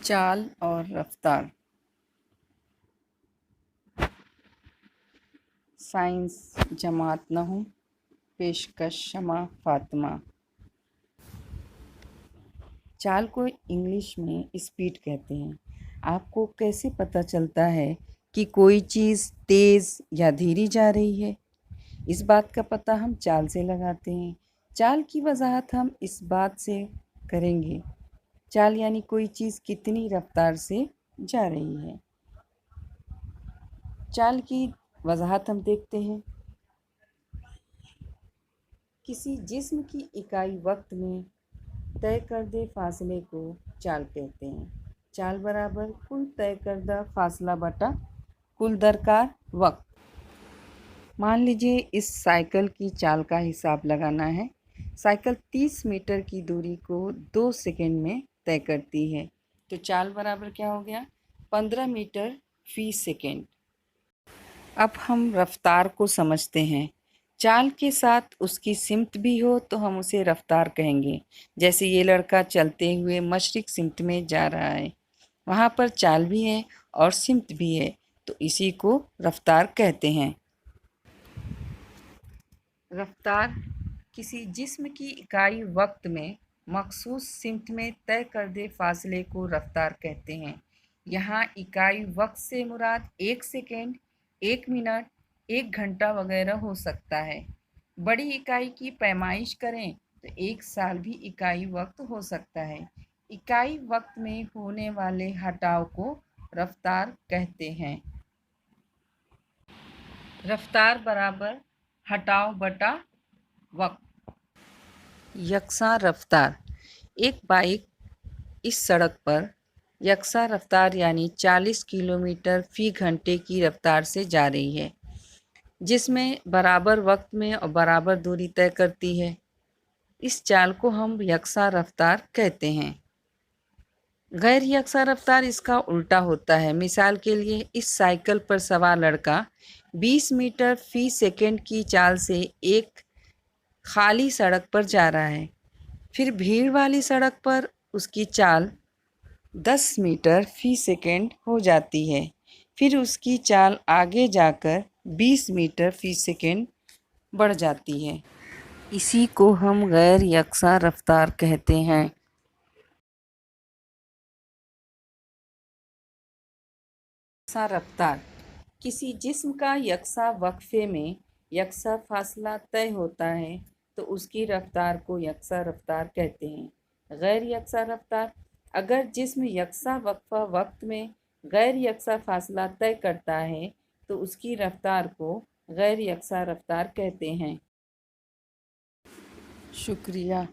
चाल और रफ्तार। साइंस जमात न हूँ, पेशकश शमा फातिमा। चाल को इंग्लिश में स्पीड कहते हैं। आपको कैसे पता चलता है कि कोई चीज़ तेज़ या धीरे जा रही है? इस बात का पता हम चाल से लगाते हैं। चाल की वजाहत हम इस बात से करेंगे। चाल यानी कोई चीज़ कितनी रफ्तार से जा रही है। चाल की वजाहत हम देखते हैं। किसी जिस्म की इकाई वक्त में तय करदे फासले को चाल कहते हैं। चाल बराबर कुल तय करदा फासला बटा कुल दरकार वक्त। मान लीजिए इस साइकिल की चाल का हिसाब लगाना है। साइकिल 30 मीटर की दूरी को 2 सेकंड में तय करती है, तो चाल बराबर क्या हो गया? 15 मीटर फी सेकंड। अब हम रफ्तार को समझते हैं। चाल के साथ उसकी सिमत भी हो तो हम उसे रफ्तार कहेंगे। जैसे ये लड़का चलते हुए मशरिक सिमत में जा रहा है, वहाँ पर चाल भी है और सिमत भी है, तो इसी को रफ्तार कहते हैं। रफ्तार किसी जिस्म की इकाई वक्त में मखसूस सिमत में तय करदे फासले को रफ्तार कहते हैं। यहाँ इकाई वक्त से मुराद 1 सेकेंड, 1 मिनट, 1 घंटा वगैरह हो सकता है। बड़ी इकाई की पैमाइश करें तो 1 साल भी इकाई वक्त हो सकता है। इकाई वक्त में होने वाले हटाव को रफ्तार कहते हैं। रफ्तार बराबर हटाव बटा वक्त। यकसा रफ्तार। एक बाइक इस सड़क पर यकसा रफ्तार यानी 40 किलोमीटर फ़ी घंटे की रफ्तार से जा रही है, जिसमें बराबर वक्त में और बराबर दूरी तय करती है। इस चाल को हम यकसा रफ्तार कहते हैं। गैर यकसा रफ्तार इसका उल्टा होता है। मिसाल के लिए इस साइकिल पर सवार लड़का 20 मीटर फ़ी सेकंड की चाल से एक खाली सड़क पर जा रहा है। फिर भीड़ वाली सड़क पर उसकी चाल 10 मीटर फ़ी सेकंड हो जाती है। फिर उसकी चाल आगे जाकर 20 मीटर फ़ी सेकंड बढ़ जाती है। इसी को हम गैर यकसा रफ्तार कहते हैं। यकसा रफ्तार किसी जिस्म का यकसा वक्फे में यकसा फासला तय होता है तो उसकी रफ्तार को यकसा रफ्तार कहते हैं। गैर यकसा रफ्तार अगर जिस्म यकसा वक्फा वक्त में गैर यकसा फासला तय करता है तो उसकी रफ्तार को गैर यकसा रफ्तार कहते हैं। शुक्रिया।